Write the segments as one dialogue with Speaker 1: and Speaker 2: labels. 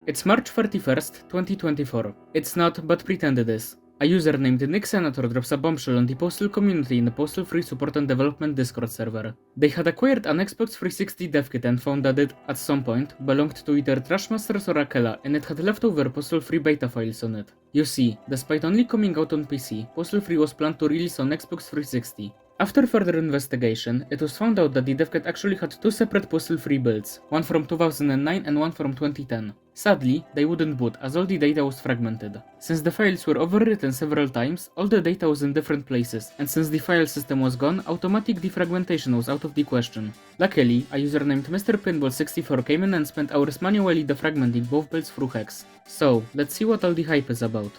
Speaker 1: It's March 31st, 2024. It's not, but pretend it is. A user named Nick Senator drops a bombshell on the Postal community in the Postal Free Support and Development Discord server. They had acquired an Xbox 360 dev kit and found that it, at some point, belonged to either Trashmasters or Akela, and it had leftover Postal Free beta files on it. You see, despite only coming out on PC, Postal Free was planned to release on Xbox 360. After further investigation, it was found out that the dev kit actually had two separate Postal Free builds, one from 2009 and one from 2010. Sadly, they wouldn't boot as all the data was fragmented. Since the files were overwritten several times, all the data was in different places, and since the file system was gone, automatic defragmentation was out of the question. Luckily, a user named Mr. Pinball64 came in and spent hours manually defragmenting both builds through hex. So, let's see what all the hype is about.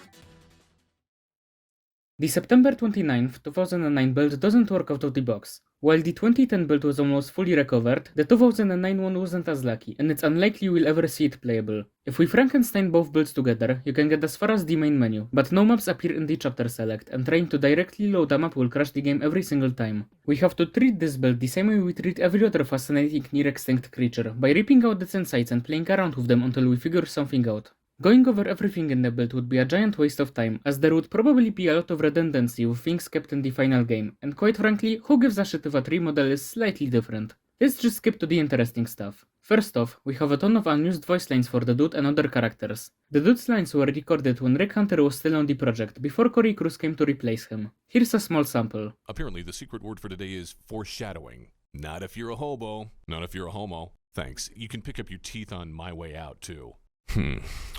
Speaker 1: The September 29, 2009 build doesn't work out of the box. While the 2010 build was almost fully recovered, the 2009 one wasn't as lucky, and it's unlikely we'll ever see it playable. If we Frankenstein both builds together, you can get as far as the main menu, but no maps appear in the chapter select, and trying to directly load a map will crash the game every single time. We have to treat this build the same way we treat every other fascinating near-extinct creature, by ripping out its insides and playing around with them until we figure something out. Going over everything in the build would be a giant waste of time, as there would probably be a lot of redundancy with things kept in the final game, and quite frankly, who gives a shit if a tree model is slightly different? Let's just skip to the interesting stuff. First off, we have a ton of unused voice lines for the dude and other characters. The dude's lines were recorded when Rick Hunter was still on the project, before Corey Cruz came to replace him. Here's a small sample.
Speaker 2: Apparently the secret word for today is foreshadowing. Not if you're a hobo. Not if you're a homo. Thanks, you can pick up your teeth on my way out too.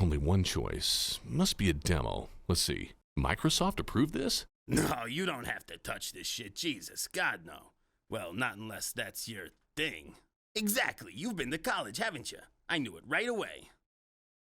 Speaker 2: Only one choice. Must be a demo. Let's see. Microsoft approved this?
Speaker 3: No, you don't have to touch this shit. Jesus, God, no. Well, not unless that's your thing. Exactly. You've been to college, haven't you? I knew it right away.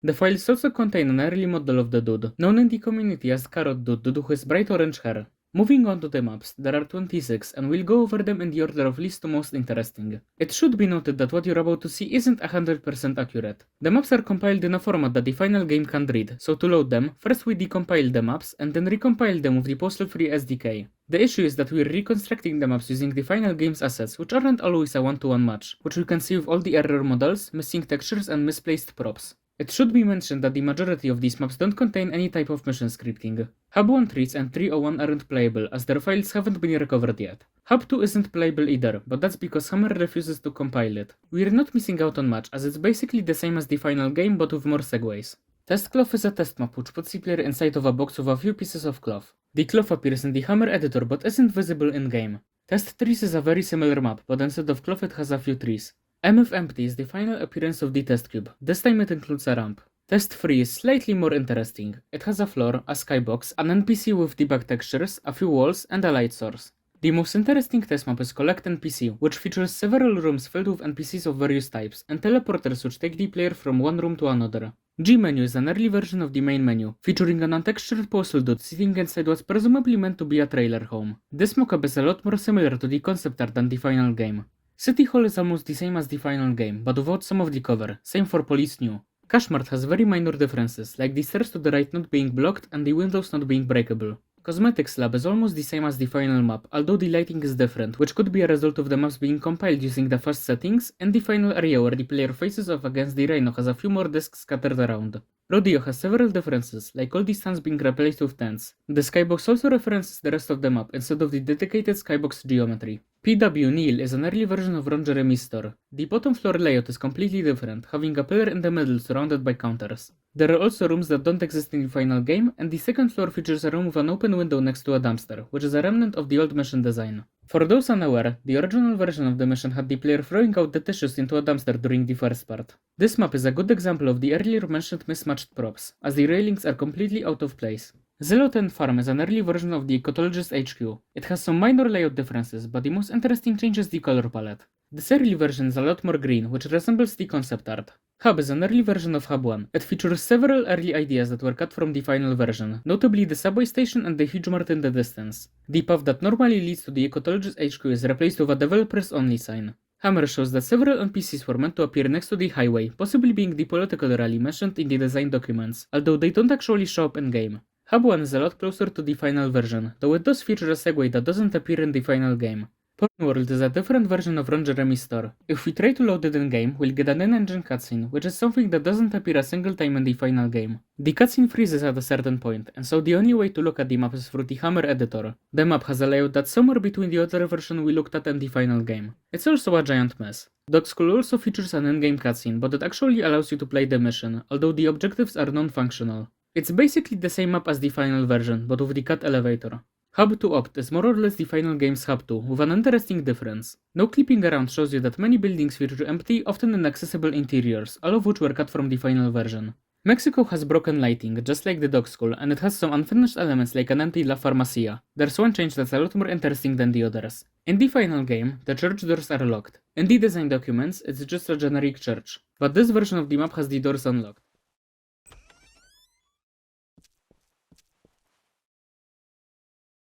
Speaker 1: The files also contain an early model of the dude, known in the community as Carrot Dude due to his bright orange hair. Moving on to the maps, there are 26, and we'll go over them in the order of least to most interesting. It should be noted that what you're about to see isn't 100% accurate. The maps are compiled in a format that the final game can't read, so to load them, first we decompile the maps, and then recompile them with the Postal Free SDK. The issue is that we're reconstructing the maps using the final game's assets, which aren't always a one-to-one match, which we can see with all the error models, missing textures, and misplaced props. It should be mentioned that the majority of these maps don't contain any type of mission scripting. Hub 1 trees and 301 aren't playable, as their files haven't been recovered yet. Hub 2 isn't playable either, but that's because Hammer refuses to compile it. We're not missing out on much, as it's basically the same as the final game, but with more segues. Test Cloth is a test map which puts the player inside of a box with a few pieces of cloth. The cloth appears in the Hammer editor but isn't visible in-game. Test Trees is a very similar map, but instead of cloth it has a few trees. MF Empty is the final appearance of the test cube. This time it includes a ramp. Test 3 is slightly more interesting. It has a floor, a skybox, an NPC with debug textures, a few walls, and a light source. The most interesting test map is Collect NPC, which features several rooms filled with NPCs of various types, and teleporters which take the player from one room to another. G-Menu is an early version of the main menu, featuring an untextured postal dude sitting inside what's presumably meant to be a trailer home. This mockup is a lot more similar to the concept art than the final game. City Hall is almost the same as the final game, but without some of the cover, same for Police New. Cashmart has very minor differences, like the stairs to the right not being blocked and the windows not being breakable. Cosmetics Lab is almost the same as the final map, although the lighting is different, which could be a result of the maps being compiled using the fast settings, and the final area where the player faces off against the Rhino has a few more discs scattered around. Rodeo has several differences, like all the stands being replaced with tents. The skybox also references the rest of the map instead of the dedicated skybox geometry. PW Neil is an early version of Ron Jeremy's store. The bottom floor layout is completely different, having a pillar in the middle surrounded by counters. There are also rooms that don't exist in the final game, and the second floor features a room with an open window next to a dumpster, which is a remnant of the old mission design. For those unaware, the original version of the mission had the player throwing out the tissues into a dumpster during the first part. This map is a good example of the earlier mentioned mismatched props, as the railings are completely out of place. Zeloten Farm is an early version of the Ecotologist HQ. It has some minor layout differences, but the most interesting change is the color palette. This early version is a lot more green, which resembles the concept art. Hub is an early version of Hub 1. It features several early ideas that were cut from the final version, notably the subway station and the huge mart in the distance. The path that normally leads to the Ecotologist HQ is replaced with a developers only sign. Hammer shows that several NPCs were meant to appear next to the highway, possibly being the political rally mentioned in the design documents, although they don't actually show up in-game. Hub 1 is a lot closer to the final version, though it does feature a segue that doesn't appear in the final game. Porn World is a different version of Ron Jeremy's store. If we try to load it in-game, we'll get an in-engine cutscene, which is something that doesn't appear a single time in the final game. The cutscene freezes at a certain point, and so the only way to look at the map is through the Hammer editor. The map has a layout that's somewhere between the other version we looked at and the final game. It's also a giant mess. Dog School also features an in-game cutscene, but it actually allows you to play the mission, although the objectives are non-functional. It's basically the same map as the final version, but with the cut elevator. Hub 2 Opt is more or less the final game's Hub 2, with an interesting difference. No clipping around shows you that many buildings feature empty, often inaccessible interiors, all of which were cut from the final version. Mexico has broken lighting, just like the Dog School, and it has some unfinished elements like an empty La Farmacia. There's one change that's a lot more interesting than the others. In the final game, the church doors are locked. In the design documents, it's just a generic church, but this version of the map has the doors unlocked.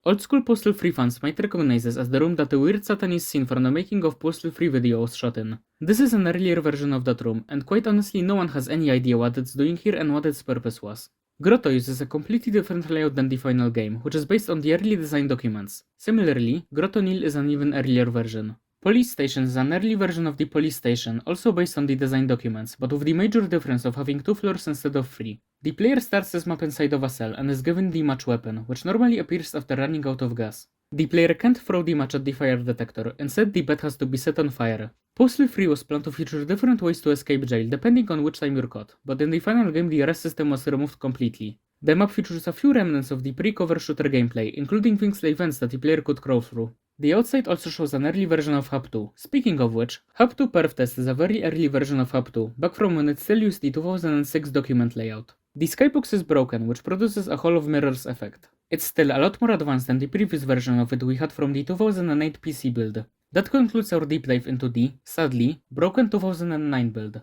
Speaker 1: Old school Postal 3 fans might recognize this as the room that the weird Satanist scene from the making of Postal 3 video was shot in. This is an earlier version of that room, and quite honestly no one has any idea what it's doing here and what its purpose was. Grotto uses a completely different layout than the final game, which is based on the early design documents. Similarly, Grotto Nil is an even earlier version. Police Station is an early version of the police station, also based on the design documents, but with the major difference of having 2 floors instead of 3. The player starts this map inside of a cell and is given the match weapon, which normally appears after running out of gas. The player can't throw the match at the fire detector, instead the bed has to be set on fire. Postal 3 was planned to feature different ways to escape jail depending on which time you're caught, but in the final game the arrest system was removed completely. The map features a few remnants of the pre-cover shooter gameplay, including things like vents that the player could crawl through. The outside also shows an early version of Hub 2. Speaking of which, Hub 2 Perf Test is a very early version of Hub 2, back from when it still used the 2006 document layout. The skybox is broken, which produces a Hall of Mirrors effect. It's still a lot more advanced than the previous version of it we had from the 2008 PC build. That concludes our deep dive into the, sadly, broken 2009 build.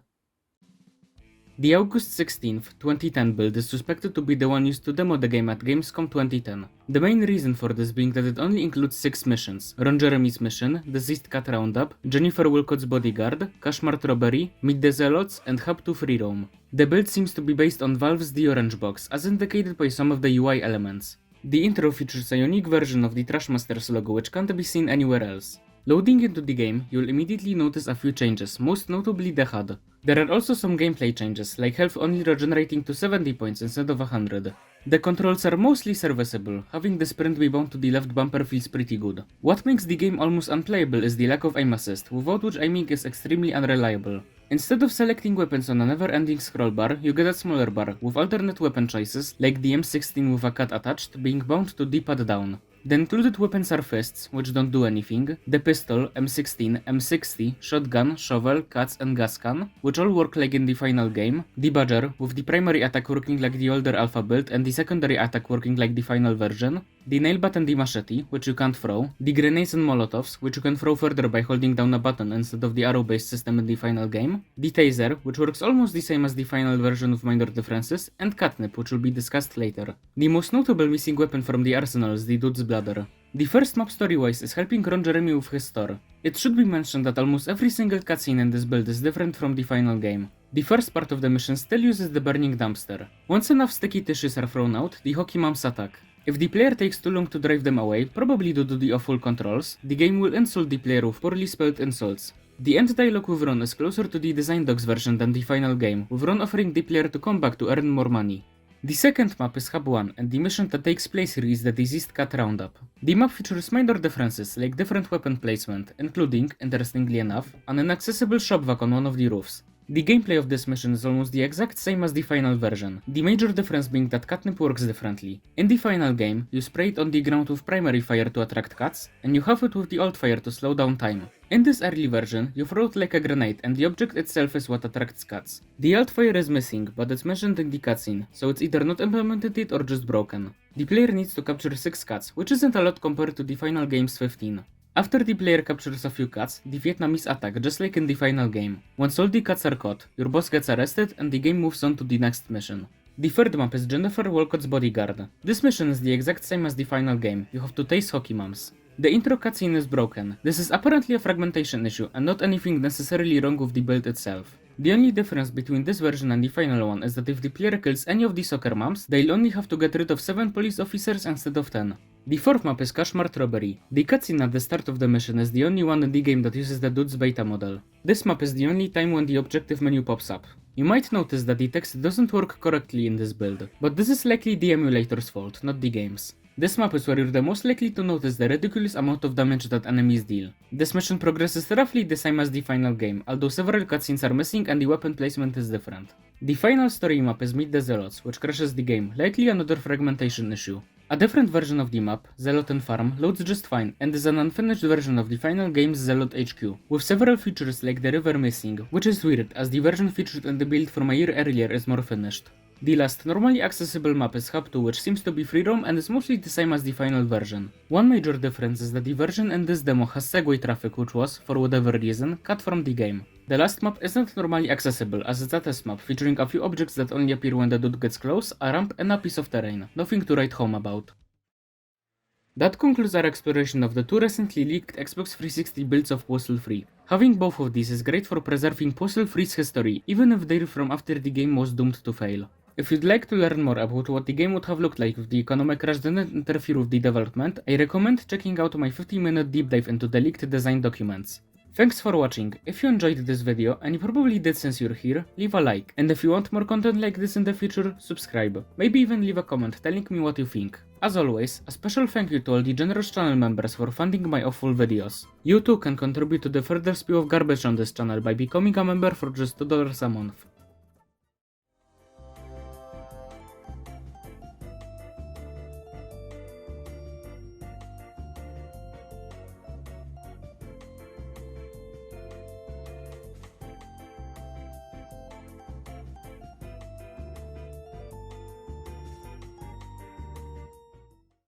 Speaker 1: The August 16th, 2010 build is suspected to be the one used to demo the game at Gamescom 2010. The main reason for this being that it only includes 6 missions: Ron Jeremy's mission, Deceased Cat Roundup, Jennifer Wilcott's Bodyguard, Kashmart Robbery, Meet the Zealots, and Hub 2 Free Roam. The build seems to be based on Valve's The Orange Box, as indicated by some of the UI elements. The intro features a unique version of the Trashmasters logo which can't be seen anywhere else. Loading into the game, you'll immediately notice a few changes, most notably the HUD. There are also some gameplay changes, like health only regenerating to 70 points instead of 100. The controls are mostly serviceable, having the sprint be bound to the left bumper feels pretty good. What makes the game almost unplayable is the lack of aim assist, without which aiming is extremely unreliable. Instead of selecting weapons on a never-ending scroll bar, you get a smaller bar, with alternate weapon choices, like the M16 with a cut attached, being bound to D-pad down. The included weapons are fists, which don't do anything, the pistol, M16, M60, shotgun, shovel, cuts and gas can, which all work like in the final game, the badger, with the primary attack working like the older alpha build and the secondary attack working like the final version, the nailbat and the machete, which you can't throw, the grenades and molotovs, which you can throw further by holding down a button instead of the arrow-based system in the final game, the taser, which works almost the same as the final version with minor differences, and catnip, which will be discussed later. The most notable missing weapon from the arsenal is the dude's bladder. The first map story-wise is helping Ron Jeremy with his store. It should be mentioned that almost every single cutscene in this build is different from the final game. The first part of the mission still uses the burning dumpster. Once enough sticky tissues are thrown out, the hockey moms attack. If the player takes too long to drive them away, probably due to the awful controls, the game will insult the player with poorly spelled insults. The end dialogue with Ron is closer to the design docs version than the final game, with Ron offering the player to come back to earn more money. The second map is Hub 1, and the mission that takes place here is the Deceased Cat Roundup. The map features minor differences, like different weapon placement, including, interestingly enough, an inaccessible shop vac on one of the roofs. The gameplay of this mission is almost the exact same as the final version, the major difference being that catnip works differently. In the final game, you spray it on the ground with primary fire to attract cats, and you have it with the alt fire to slow down time. In this early version, you throw it like a grenade, and the object itself is what attracts cats. The alt fire is missing, but it's mentioned in the cutscene, so it's either not implemented yet or just broken. The player needs to capture 6 cats, which isn't a lot compared to the final game's 15. After the player captures a few cats, the Vietnamese attack just like in the final game. Once all the cats are caught, your boss gets arrested and the game moves on to the next mission. The third map is Jennifer Walcott's Bodyguard. This mission is the exact same as the final game, you have to tase hockey moms. The intro cutscene is broken. This is apparently a fragmentation issue and not anything necessarily wrong with the build itself. The only difference between this version and the final one is that if the player kills any of the soccer moms, they'll only have to get rid of 7 police officers instead of 10. The fourth map is Kashmart Robbery. The cutscene at the start of the mission is the only one in the game that uses the dude's beta model. This map is the only time when the objective menu pops up. You might notice that the text doesn't work correctly in this build, but this is likely the emulator's fault, not the game's. This map is where you're the most likely to notice the ridiculous amount of damage that enemies deal. This mission progresses roughly the same as the final game, although several cutscenes are missing and the weapon placement is different. The final story map is Meet the Zealots, which crashes the game, likely another fragmentation issue. A different version of the map, Zealot Farm, loads just fine and is an unfinished version of the final game's Zealot HQ, with several features like the river missing, which is weird as the version featured in the build from a year earlier is more finished. The last normally accessible map is Hub 2, which seems to be free roam and is mostly the same as the final version. One major difference is that the version in this demo has Segway traffic, which was, for whatever reason, cut from the game. The last map isn't normally accessible, as it's a test map featuring a few objects that only appear when the dude gets close, a ramp and a piece of terrain, nothing to write home about. That concludes our exploration of the two recently leaked Xbox 360 builds of Postal 3. Having both of these is great for preserving Postal 3's history, even if they're from after the game was doomed to fail. If you'd like to learn more about what the game would have looked like if the economic crash didn't interfere with the development, I recommend checking out my 50-minute deep dive into the leaked design documents. Thanks for watching. If you enjoyed this video, and you probably did since you're here, leave a like, and if you want more content like this in the future, subscribe. Maybe even leave a comment telling me what you think. As always, a special thank you to all the generous channel members for funding my awful videos. You too can contribute to the further spew of garbage on this channel by becoming a member for just $2 a month.